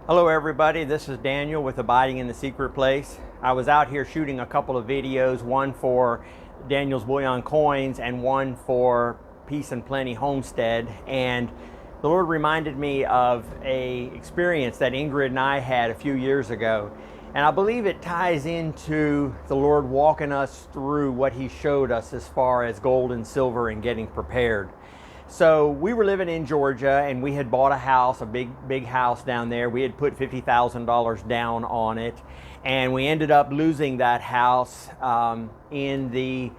Hello everybody, this is Daniel with Abiding in the Secret Place. I was out here shooting a couple of videos, one for Daniel's Bullion Coins and one for Peace and Plenty Homestead, and the Lord reminded me of a experience that Ingrid and I had a few years ago, and I believe it ties into the Lord walking us through what He showed us as far as gold and silver and getting prepared. So we were living in Georgia, and we had bought a house, a big house down there. We had put $50,000 down on it, and we ended up losing that house in the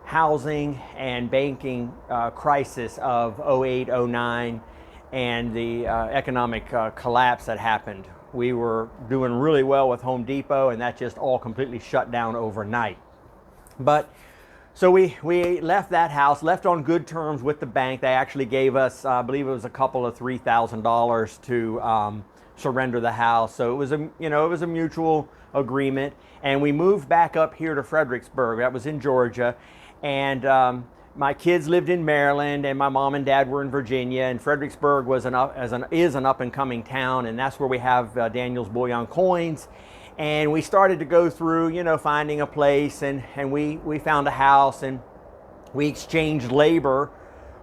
housing and banking crisis of '08, '09, and the economic collapse that happened. We were doing really well with Home Depot, and that just all completely shut down overnight. But so we left that house, left on good terms with the bank. They actually gave us, I believe it was a couple of $3,000 to surrender the house. So it was a mutual agreement, and we moved back up here to Fredericksburg. That was in Georgia, and my kids lived in Maryland, and my mom and dad were in Virginia. And Fredericksburg is an up and coming town, and that's where we have Daniel's Bullion Coins. And we started to go through, finding a place, and we found a house, and we exchanged labor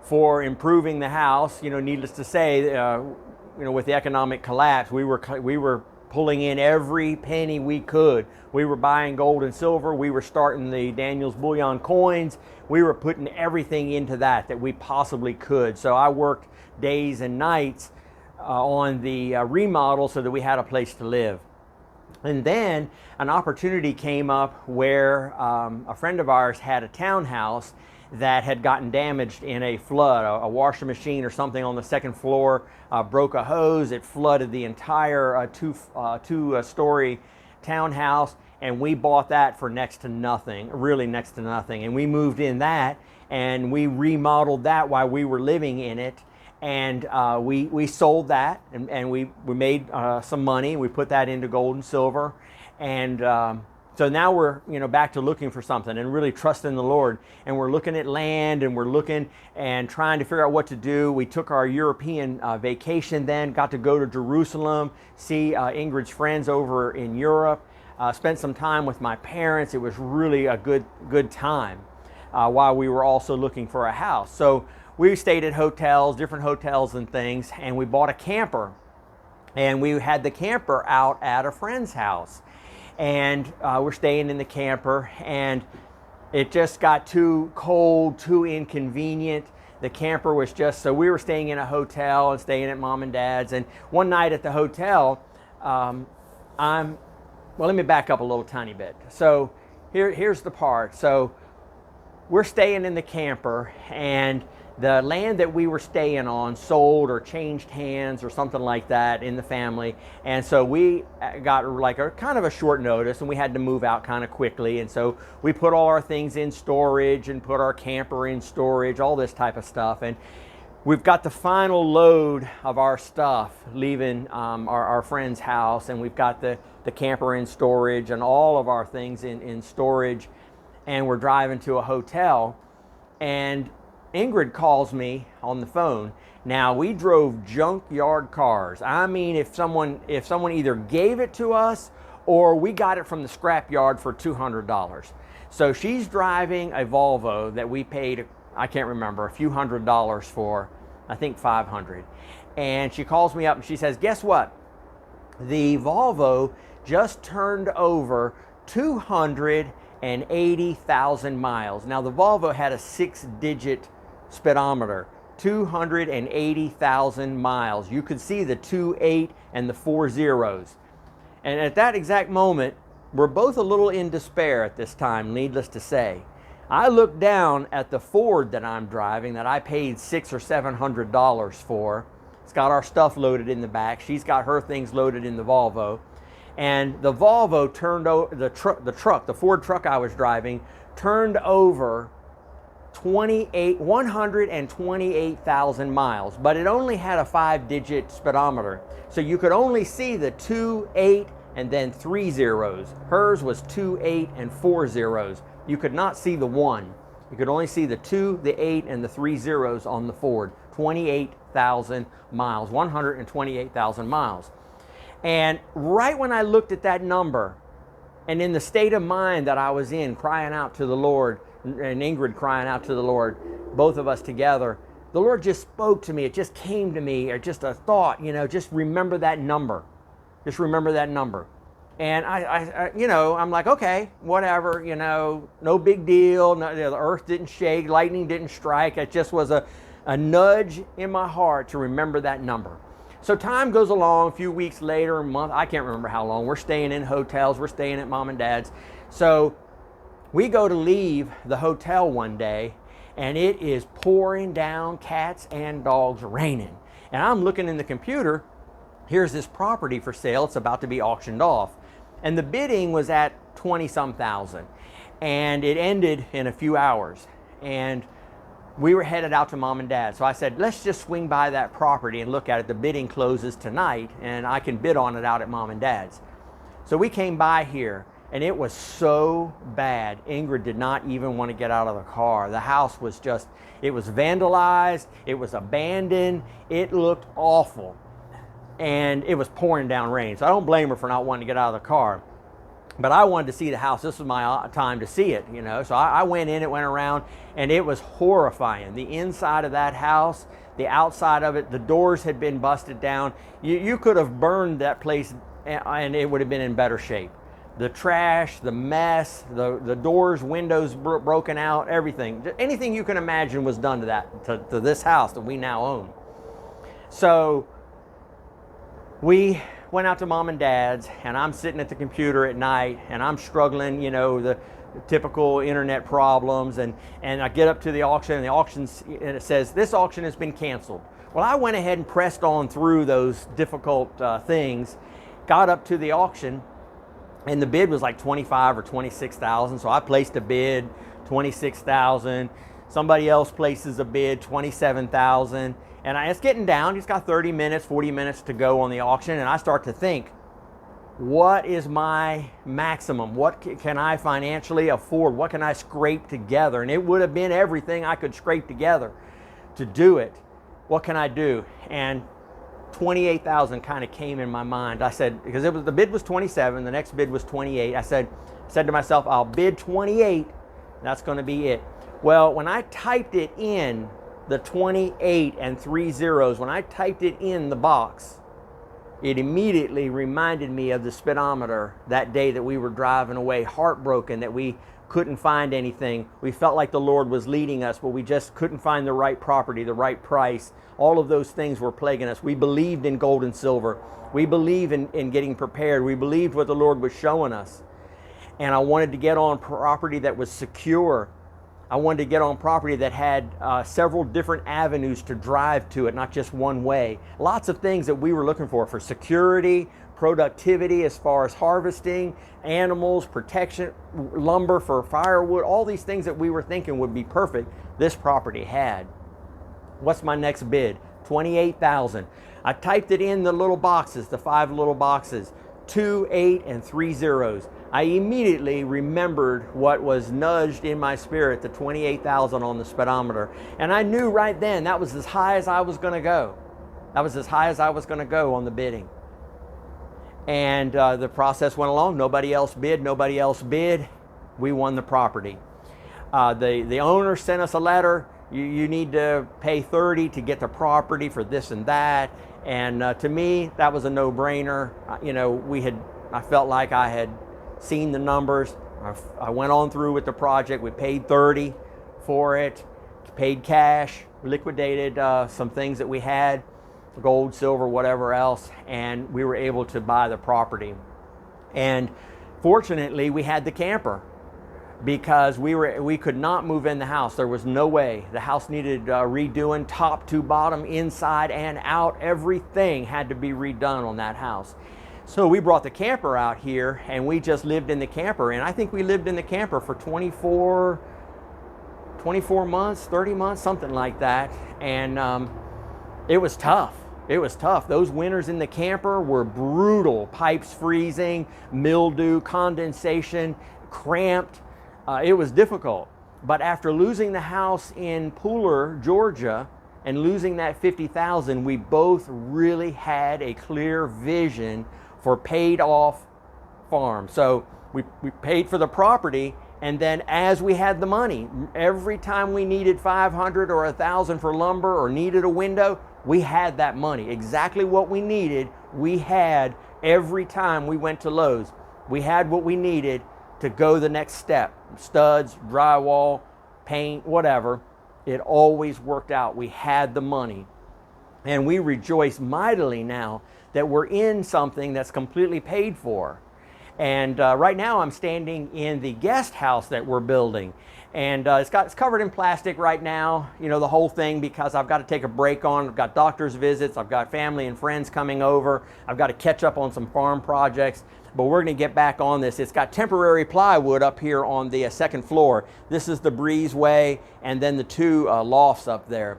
for improving the house. Needless to say, with the economic collapse, we were pulling in every penny we could. We were buying gold and silver. We were starting the Daniel's Bullion Coins. We were putting everything into that we possibly could. So I worked days and nights on the remodel so that we had a place to live. And then an opportunity came up where a friend of ours had a townhouse that had gotten damaged in a flood. A washing machine or something on the second floor broke a hose. It flooded the entire two-story townhouse, and we bought that for next to nothing, really next to nothing. And we moved in that, and we remodeled that while we were living in it. And we sold that, and we made some money. We put that into gold and silver, and so now we're back to looking for something and really trusting the Lord. And we're looking at land, and we're looking and trying to figure out what to do. We took our European vacation, then got to go to Jerusalem, see Ingrid's friends over in Europe, spent some time with my parents. It was really a good time while we were also looking for a house. So we stayed at hotels, different hotels and things, and we bought a camper. And we had the camper out at a friend's house. And we're staying in the camper, and it just got too cold, too inconvenient. The camper was so we were staying in a hotel and staying at mom and dad's. And one night at the hotel, let me back up a little tiny bit. So here's the part. So we're staying in the camper, and the land that we were staying on sold or changed hands or something like that in the family. And so we got like a kind of a short notice, and we had to move out kind of quickly. And so we put all our things in storage and put our camper in storage, all this type of stuff. And we've got the final load of our stuff leaving our friend's house, and we've got the camper in storage and all of our things in storage. And we're driving to a hotel, and Ingrid calls me on the phone. Now, we drove junkyard cars. I mean, if someone either gave it to us or we got it from the scrap yard for $200. So she's driving a Volvo that we paid, I can't remember, a few $100s for, I think $500. And she calls me up and she says, guess what? The Volvo just turned over 280,000 miles. Now, the Volvo had a 6-digit speedometer, 280,000 miles. You could see the 28 and the 4 zeros. And at that exact moment, we're both a little in despair at this time, needless to say. I look down at the Ford that I'm driving that I paid $600 or $700 for. It's got our stuff loaded in the back. She's got her things loaded in the Volvo. And the Volvo turned over, the Ford truck I was driving, turned over 128,000 miles, but it only had a 5-digit speedometer. So you could only see the 2, 8, and then 3 zeros. Hers was 2, 8, and 4 zeros. You could not see the 1. You could only see the 2, the 8, and the 3 zeros on the Ford. 28,000 miles, 128,000 miles. And right when I looked at that number, and in the state of mind that I was in, crying out to the Lord, and Ingrid crying out to the Lord, both of us together, the Lord just spoke to me. It just came to me, or just a thought, just remember that number. Just remember that number. And I'm like, okay, whatever, no big deal. No, the earth didn't shake, lightning didn't strike. It just was a nudge in my heart to remember that number. So time goes along, a few weeks later, a month, I can't remember how long. We're staying in hotels, we're staying at mom and dad's. So we go to leave the hotel one day, and it is pouring down, cats and dogs, raining. And I'm looking in the computer, here's this property for sale, it's about to be auctioned off. And the bidding was at 20-some thousand. And it ended in a few hours. And we were headed out to mom and dad. So I said, let's just swing by that property and look at it. The bidding closes tonight, and I can bid on it out at mom and dad's. So we came by here, and it was so bad. Ingrid did not even want to get out of the car. The house was just, it was vandalized, it was abandoned, it looked awful. And it was pouring down rain. So I don't blame her for not wanting to get out of the car. But I wanted to see the house. This was my time to see it, So I went in, it went around, and it was horrifying. The inside of that house, the outside of it, the doors had been busted down. You could have burned that place and it would have been in better shape. The trash, the mess, the doors, windows broken out, everything. Anything you can imagine was done to this house that we now own. So we went out to mom and dad's, and I'm sitting at the computer at night, and I'm struggling, the typical internet problems, and I get up to the auction, and and it says, this auction has been canceled. Well, I went ahead and pressed on through those difficult things, got up to the auction, and the bid was like 25 or 26,000, so I placed a bid, 26,000. Somebody else places a bid, 27,000. And it's getting down. It's got 30 minutes, 40 minutes to go on the auction. And I start to think, what is my maximum? What can I financially afford? What can I scrape together? And it would have been everything I could scrape together to do it. What can I do? And 28,000 kind of came in my mind. I said, because the bid was 27, the next bid was 28. I said to myself, I'll bid 28. That's going to be it. Well, when I typed it in, the 28 and 3 zeros, when I typed it in the box, it immediately reminded me of the speedometer that day that we were driving away, heartbroken that we couldn't find anything. We felt like the Lord was leading us, but we just couldn't find the right property, the right price. All of those things were plaguing us. We believed in gold and silver. We believed in getting prepared. We believed what the Lord was showing us. And I wanted to get on property that was secure. I wanted to get on property that had several different avenues to drive to it, not just one way. Lots of things that we were looking for security, productivity as far as harvesting, animals, protection, lumber for firewood, all these things that we were thinking would be perfect, this property had. What's my next bid? 28,000. I typed it in the little boxes, the 5 little boxes, 2, 8, and 3 zeros. I immediately remembered what was nudged in my spirit, the 28,000 on the speedometer. And I knew right then that was as high as I was going to go. That was as high as I was going to go on the bidding. And the process went along. Nobody else bid. Nobody else bid. We won the property. The owner sent us a letter. You need to pay 30 to get the property for this and that. And to me, that was a no-brainer. I felt like I had seen the numbers. I went on through with the project. We paid 30 for it, paid cash, liquidated some things that we had, gold, silver, whatever else, and we were able to buy the property. And fortunately, we had the camper because we could not move in the house. There was no way. The house needed redoing, top to bottom, inside and out. Everything had to be redone on that house. So we brought the camper out here, and we just lived in the camper. And I think we lived in the camper for 24 months, 30 months, something like that. And it was tough. It was tough. Those winters in the camper were brutal. Pipes freezing, mildew, condensation, cramped. It was difficult. But after losing the house in Pooler, Georgia, and losing that 50,000, we both really had a clear vision for paid off farms. So we paid for the property, and then as we had the money, every time we needed 500 or 1,000 for lumber or needed a window, we had that money. Exactly what we needed, we had every time we went to Lowe's. We had what we needed to go the next step. Studs, drywall, paint, whatever. It always worked out. We had the money. And we rejoice mightily now that we're in something that's completely paid for. And right now I'm standing in the guest house that we're building. And it's covered in plastic right now, you know, the whole thing, because I've got to take a break on. I've got doctor's visits, I've got family and friends coming over, I've got to catch up on some farm projects, but we're going to get back on this. It's got temporary plywood up here on the second floor. This is the breezeway, and then the two lofts up there.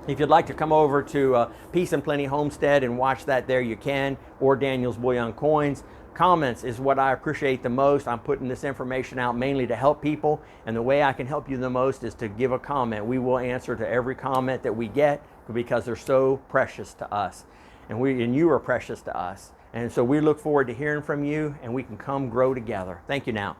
If you'd like to come over to Peace and Plenty Homestead and watch that there, you can, or Daniel's Bullion Coins. Comments is what I appreciate the most. I'm putting this information out mainly to help people, and the way I can help you the most is to give a comment. We will answer to every comment that we get because they're so precious to us, and you are precious to us. And so we look forward to hearing from you, and we can come grow together. Thank you now.